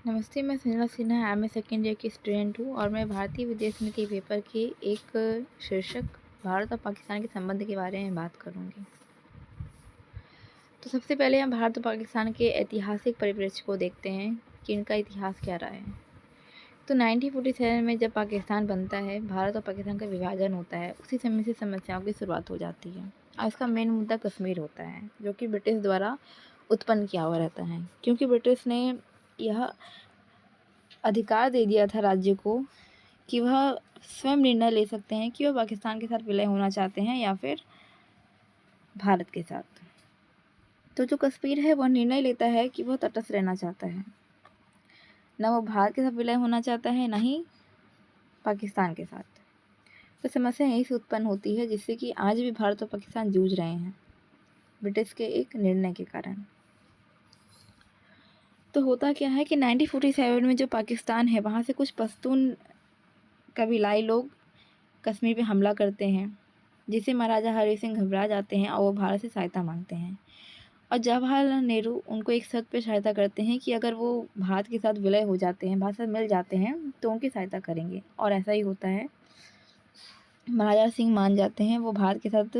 नमस्ते, मैं Sanjana Sinha MA second year की स्टूडेंट हूँ और मैं भारतीय विदेश नीति पेपर के एक शीर्षक भारत और पाकिस्तान के संबंध के बारे में बात करूँगी। तो सबसे पहले हम भारत और पाकिस्तान के ऐतिहासिक परिप्रेक्ष्य को देखते हैं कि इनका इतिहास क्या रहा है। तो 1947 में जब पाकिस्तान बनता है, भारत और पाकिस्तान का विभाजन होता है, उसी समय से समस्याओं की शुरुआत हो जाती है और इसका मेन मुद्दा कश्मीर होता है, जो कि ब्रिटिश द्वारा उत्पन्न किया हुआ रहता है, क्योंकि ब्रिटिश ने यह अधिकार दे दिया था राज्य को कि वह स्वयं निर्णय ले सकते हैं कि वह पाकिस्तान के साथ विलय होना चाहते हैं या फिर भारत के साथ। तो जो कश्मीर है वह निर्णय लेता है कि वह तटस्थ रहना चाहता है, न वो भारत के साथ विलय होना चाहता है, न ही पाकिस्तान के साथ। तो समस्या यहीं से उत्पन्न होती है, जिससे कि आज भी भारत और पाकिस्तान जूझ रहे हैं ब्रिटिश के एक निर्णय के कारण। तो होता क्या है कि 1947 में जो पाकिस्तान है, वहाँ से कुछ पश्तून कबीलाई लोग कश्मीर पे हमला करते हैं, जिससे महाराजा हरि सिंह घबरा जाते हैं और वो भारत से सहायता मांगते हैं। और जवाहरलाल नेहरू उनको एक शर्त पे सहायता करते हैं कि अगर वो भारत के साथ विलय हो जाते हैं, भारत से मिल जाते हैं, तो उनकी सहायता करेंगे। और ऐसा ही होता है, महाराजा सिंह मान जाते हैं, वो भारत के साथ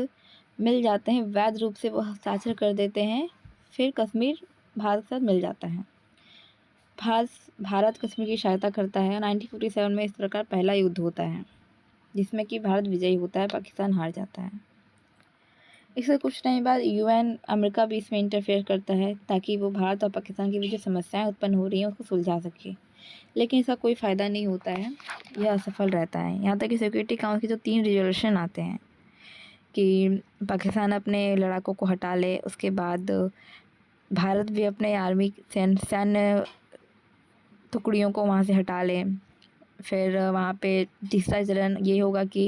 मिल जाते हैं, वैध रूप से वो हस्ताक्षर कर देते हैं, फिर कश्मीर भारत के साथ मिल जाता है। भारत कश्मीर की सहायता करता है। 1947 में इस प्रकार पहला युद्ध होता है, जिसमें कि भारत विजयी होता है, पाकिस्तान हार जाता है। इससे कुछ टाइम बाद यूएन अमेरिका भी इसमें इंटरफेयर करता है, ताकि वो भारत और पाकिस्तान के बीच जो समस्याएं उत्पन्न हो रही हैं उसको सुलझा सके, लेकिन इसका कोई फ़ायदा नहीं होता है, यह असफल रहता है। यहाँ तक कि सिक्योरिटी काउंसिल के जो 3 रिजोल्यूशन आते हैं कि पाकिस्तान अपने लड़ाकों को हटा ले, उसके बाद भारत भी अपने आर्मी सैन्य टुकड़ियों को वहाँ से हटा ले, फिर वहाँ पे तीसरा चरण ये होगा कि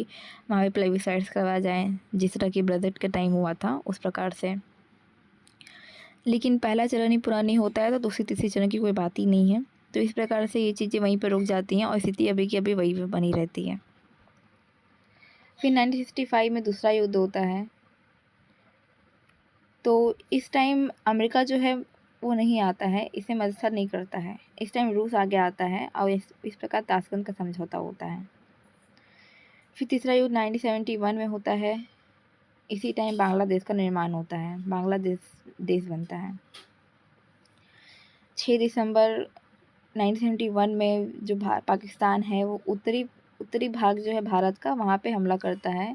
वहाँ पे प्लेबिसाइड्स करवाया जाए, जिस तरह की ब्रेक्जिट के टाइम हुआ था उस प्रकार से। लेकिन पहला चरण ही पूरा नहीं होता है, तो दूसरी तीसरी चरण की कोई बात ही नहीं है। तो इस प्रकार से ये चीज़ें वहीं पर रुक जाती हैं और स्थिति अभी की अभी वही बनी रहती है। फिर 1965 में दूसरा युद्ध होता है। तो इस टाइम अमेरिका जो है वो नहीं आता है, इसे मदद नहीं करता है। इस टाइम रूस आगे आता है और इस प्रकार ताशकंद का समझौता होता है। फिर तीसरा युद्ध 1971 में होता है। इसी टाइम बांग्लादेश का निर्माण होता है, बांग्लादेश देश बनता है। 6 दिसंबर 1971 में जो पाकिस्तान है वो उत्तरी भाग जो है भारत का, वहाँ पे हमला करता है।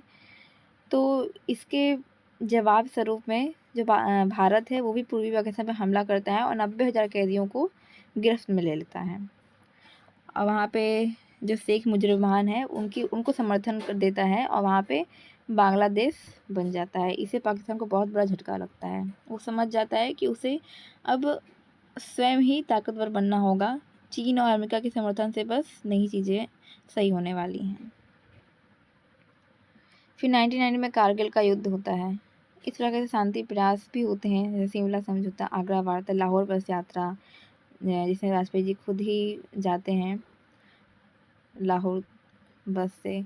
तो इसके जवाब स्वरूप में जो भारत है वो भी पूर्वी पाकिस्तान पर हमला करता है और 90,000 कैदियों को गिरफ्त में ले लेता है। और वहाँ पे जो शेख मुजीबुर है उनको समर्थन कर देता है और वहाँ पे बांग्लादेश बन जाता है। इससे पाकिस्तान को बहुत बड़ा झटका लगता है। वो समझ जाता है कि उसे अब स्वयं ही ताकतवर बनना होगा। चीन और अमेरिका के समर्थन से बस नहीं चीज़ें सही होने वाली हैं। फिर 1990 में कारगिल का युद्ध होता है। इस प्रकार के शांति प्रयास भी होते हैं, जैसे शिमला समझौता, आगरा वार्ता, लाहौर बस यात्रा, जिसमें वाजपेयी जी खुद ही जाते हैं लाहौर बस से।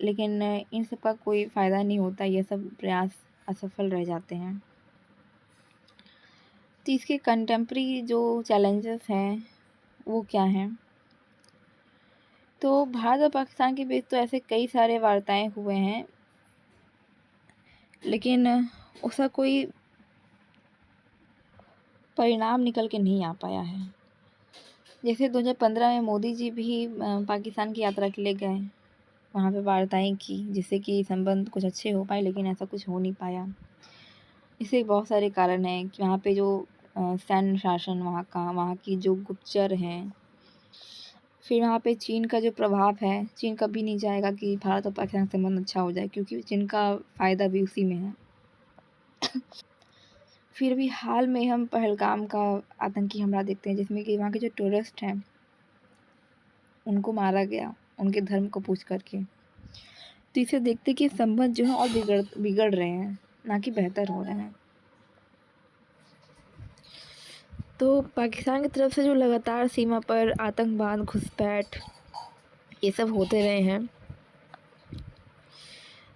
लेकिन इन सब का कोई फ़ायदा नहीं होता, ये सब प्रयास असफल रह जाते हैं। तो इसके कंटेम्प्रेरी जो चैलेंजेस हैं वो क्या हैं? तो भारत और पाकिस्तान के बीच तो ऐसे कई सारे वार्ताएं हुए हैं, लेकिन उसका कोई परिणाम निकल के नहीं आ पाया है। जैसे 2015 में मोदी जी भी पाकिस्तान की यात्रा के लिए गए, वहाँ पे वार्ताएं की, जिससे कि संबंध कुछ अच्छे हो पाए, लेकिन ऐसा कुछ हो नहीं पाया। इसके बहुत सारे कारण हैं कि वहाँ पे जो सैन्य शासन वहाँ की जो गुप्तचर हैं, फिर वहाँ पे चीन का जो प्रभाव है, चीन कभी नहीं चाहेगा कि भारत और पाकिस्तान का संबंध अच्छा हो जाए, क्योंकि चीन का फ़ायदा भी उसी में है। फिर भी हाल में हम पहलगाम का आतंकी हमला देखते हैं, जिसमें कि वहाँ के जो टूरिस्ट हैं उनको मारा गया, उनके धर्म को पूछ करके। तो इसे देखते कि संबंध जो है और बिगड़ रहे हैं, ना कि बेहतर हो रहे हैं। तो पाकिस्तान की तरफ से जो लगातार सीमा पर आतंकवाद, घुसपैठ, ये सब होते रहे हैं,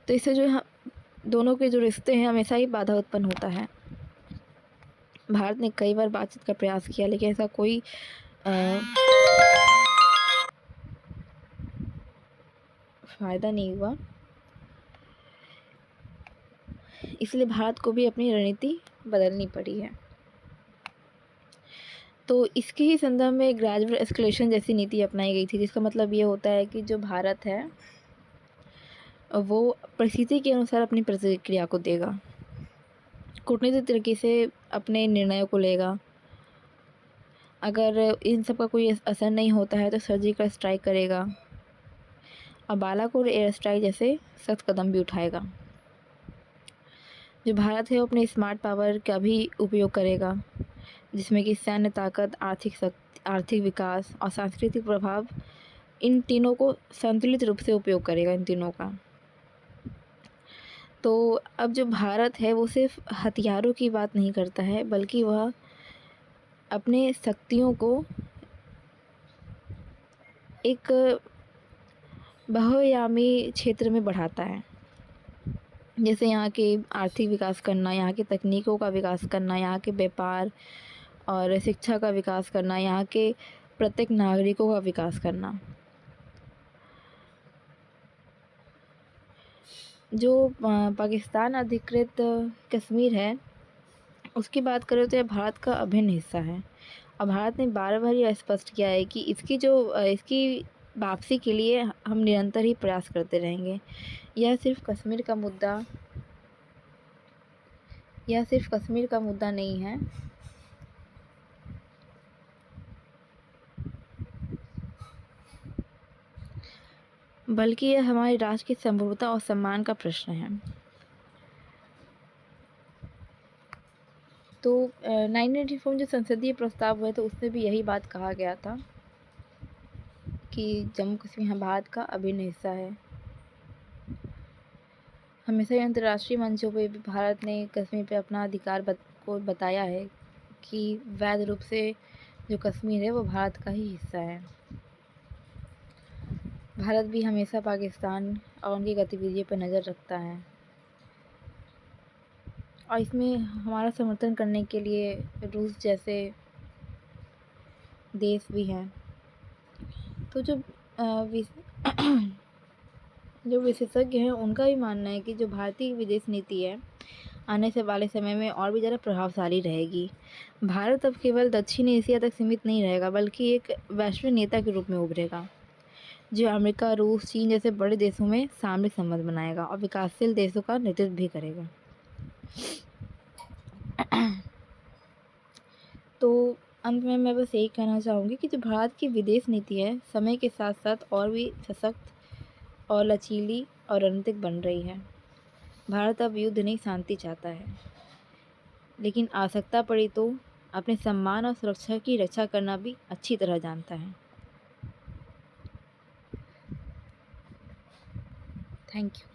तो इससे जो दोनों के जो रिश्ते हैं हमेशा ही बाधा उत्पन्न होता है। भारत ने कई बार बातचीत का प्रयास किया, लेकिन ऐसा कोई फ़ायदा नहीं हुआ। इसलिए भारत को भी अपनी रणनीति बदलनी पड़ी है। तो इसके ही संदर्भ में ग्रेजुअल एस्केलेशन जैसी नीति अपनाई गई थी, जिसका मतलब ये होता है कि जो भारत है वो परिस्थिति के अनुसार अपनी प्रतिक्रिया को देगा, कूटनीतिक तरीके से अपने निर्णयों को लेगा। अगर इन सब का कोई असर नहीं होता है तो सर्जिकल स्ट्राइक करेगा और बालाकोट एयर स्ट्राइक जैसे सख्त कदम भी उठाएगा। जो भारत है वो अपने स्मार्ट पावर का भी उपयोग करेगा, जिसमें कि सैन्य ताकत, आर्थिक विकास और सांस्कृतिक प्रभाव, इन तीनों को संतुलित रूप से उपयोग करेगा, इन तीनों का। तो अब जो भारत है वो सिर्फ हथियारों की बात नहीं करता है, बल्कि वह अपने शक्तियों को एक बहुआयामी क्षेत्र में बढ़ाता है। जैसे यहाँ के आर्थिक विकास करना, यहाँ की तकनीकों का विकास करना, यहाँ के व्यापार और शिक्षा का विकास करना, यहाँ के प्रत्येक नागरिकों का विकास करना। जो पाकिस्तान अधिकृत कश्मीर है उसकी बात करें तो यह भारत का अभिन्न हिस्सा है, और भारत ने बार-बार यह स्पष्ट किया है कि इसकी वापसी के लिए हम निरंतर ही प्रयास करते रहेंगे। यह सिर्फ कश्मीर का मुद्दा नहीं है, बल्कि यह हमारे राष्ट्र की संप्रभुता और सम्मान का प्रश्न है। तो 1994 में जो संसदीय प्रस्ताव हुए तो उसमें भी यही बात कहा गया था कि जम्मू कश्मीर भारत का अभिन्न हिस्सा है। हमेशा ही अंतर्राष्ट्रीय मंचों पे भी भारत ने कश्मीर पे अपना अधिकार को बताया है कि वैध रूप से जो कश्मीर है वो भारत का ही हिस्सा है। भारत भी हमेशा पाकिस्तान और उनकी गतिविधियों पर नज़र रखता है, और इसमें हमारा समर्थन करने के लिए रूस जैसे देश भी हैं। तो जो विशेषज्ञ हैं उनका भी मानना है कि जो भारतीय विदेश नीति है आने से वाले समय में और भी ज़्यादा प्रभावशाली रहेगी। भारत अब केवल दक्षिण एशिया तक सीमित नहीं रहेगा, बल्कि एक वैश्विक नेता के रूप में उभरेगा, जो अमेरिका, रूस, चीन जैसे बड़े देशों में सामरिक संबंध बनाएगा और विकासशील देशों का नेतृत्व भी करेगा। तो अंत में मैं बस यही कहना चाहूँगी कि जो भारत की विदेश नीति है समय के साथ साथ और भी सशक्त और लचीली और रणनीतिक बन रही है। भारत अब युद्ध नहीं, शांति चाहता है, लेकिन आवश्यकता पड़ी तो अपने सम्मान और सुरक्षा की रक्षा करना भी अच्छी तरह जानता है। Thank you.